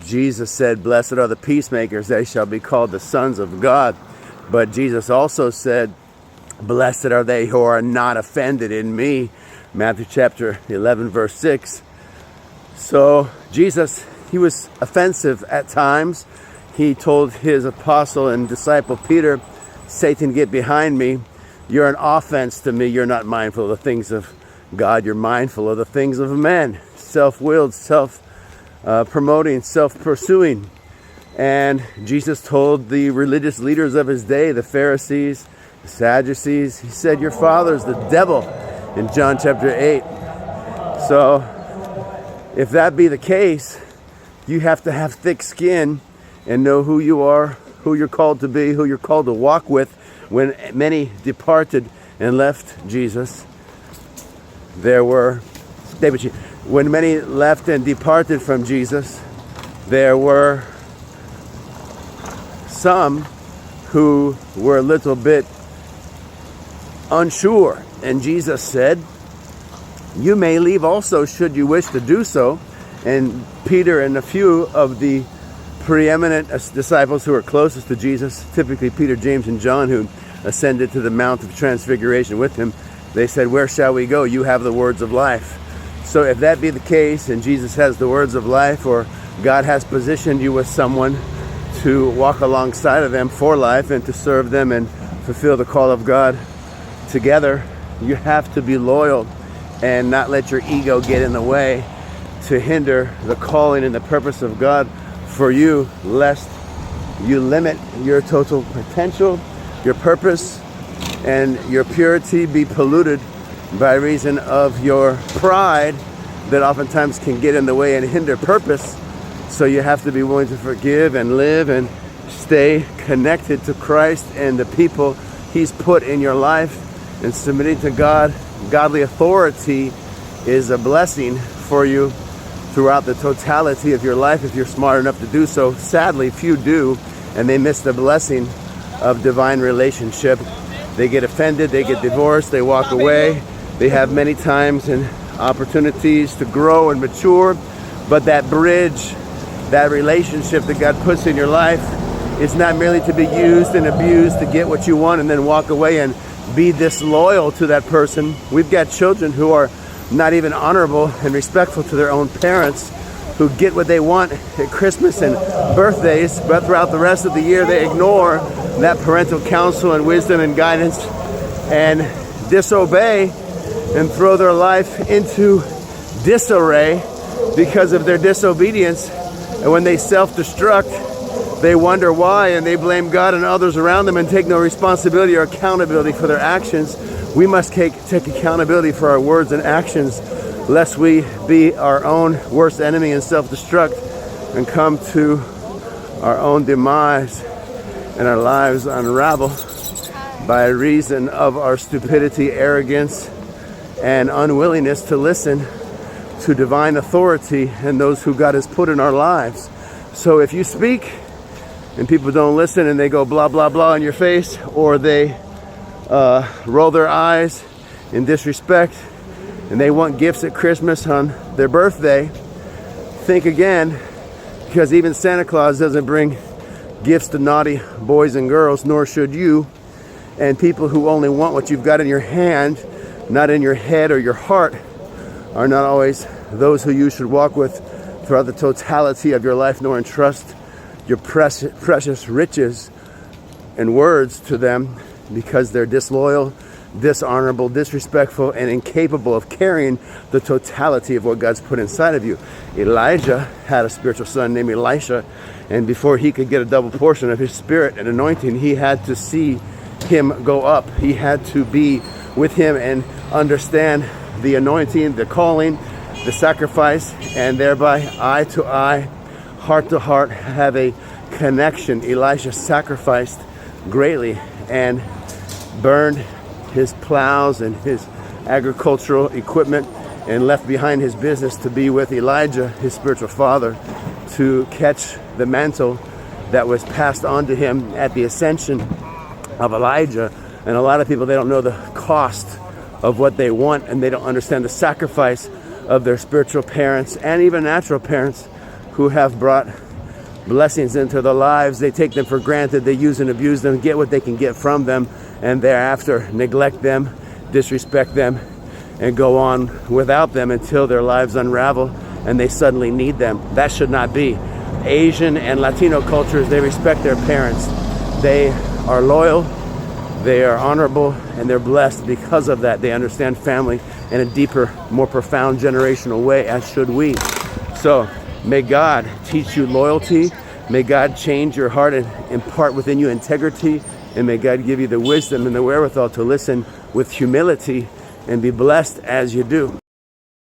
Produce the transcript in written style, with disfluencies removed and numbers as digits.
Jesus said, "Blessed are the peacemakers, they shall be called the sons of God." But Jesus also said, "Blessed are they who are not offended in me." Matthew chapter 11, verse 6. So Jesus, he was offensive at times. He told his apostle and disciple Peter, "Satan, get behind me. You're an offense to me. You're not mindful of the things of God. You're mindful of the things of men." Self-willed, self-promoting, self-pursuing. And Jesus told the religious leaders of his day, the Pharisees, the Sadducees, he said, "Your father's the devil," in John chapter 8. So if that be the case, you have to have thick skin and know who you are, who you're called to be, who you're called to walk with. When many departed and left Jesus, when many left and departed from Jesus, there were some who were a little bit unsure. And Jesus said, "You may leave also, should you wish to do so." And Peter and a few of the preeminent disciples who were closest to Jesus, typically Peter, James, and John, who ascended to the Mount of Transfiguration with him, they said, "Where shall we go? You have the words of life." So if that be the case, and Jesus has the words of life, or God has positioned you with someone to walk alongside of them for life and to serve them and fulfill the call of God together, you have to be loyal and not let your ego get in the way to hinder the calling and the purpose of God for you, lest you limit your total potential, your purpose, and your purity be polluted by reason of your pride that oftentimes can get in the way and hinder purpose. So you have to be willing to forgive and live and stay connected to Christ and the people he's put in your life, and submitting to God. Godly authority is a blessing for you throughout the totality of your life if you're smart enough to do so. Sadly, few do, and they miss the blessing of divine relationship. They get offended, they get divorced, they walk away. They have many times and opportunities to grow and mature, but that bridge, that relationship that God puts in your life, is not merely to be used and abused to get what you want and then walk away and be disloyal to that person. We've got children who are not even honorable and respectful to their own parents, who get what they want at Christmas and birthdays, but throughout the rest of the year they ignore that parental counsel and wisdom and guidance and disobey and throw their life into disarray because of their disobedience. And when they self-destruct, they wonder why, and they blame God and others around them and take no responsibility or accountability for their actions. We must take accountability for our words and actions, lest we be our own worst enemy and self-destruct and come to our own demise and our lives unravel by reason of our stupidity, arrogance, and unwillingness to listen to divine authority and those who God has put in our lives. So if you speak and people don't listen and they go blah, blah, blah in your face, or they roll their eyes in disrespect and they want gifts at Christmas on their birthday, think again, because even Santa Claus doesn't bring gifts to naughty boys and girls, nor should you. And people who only want what you've got in your hand, not in your head or your heart, are not always those who you should walk with throughout the totality of your life, nor entrust your precious riches and words to them, because they're disloyal, dishonorable, disrespectful, and incapable of carrying the totality of what God's put inside of you. Elijah had a spiritual son named Elisha, and before he could get a double portion of his spirit and anointing, he had to see him go up. He had to be with him and understand the anointing, the calling, the sacrifice, and thereby eye to eye, heart to heart, have a connection. Elisha sacrificed greatly and burned his plows and his agricultural equipment and left behind his business to be with Elijah, his spiritual father, to catch the mantle that was passed on to him at the ascension of Elijah. And a lot of people, they don't know the cost of what they want, and they don't understand the sacrifice of their spiritual parents and even natural parents who have brought blessings into their lives. They take them for granted. They use and abuse them, get what they can get from them, and thereafter neglect them, disrespect them, and go on without them until their lives unravel and they suddenly need them. That should not be. Asian and Latino cultures, they respect their parents. They are loyal, they are honorable, and they're blessed because of that. They understand family in a deeper, more profound generational way, as should we. So may God teach you loyalty. May God change your heart and impart within you integrity. And may God give you the wisdom and the wherewithal to listen with humility and be blessed as you do.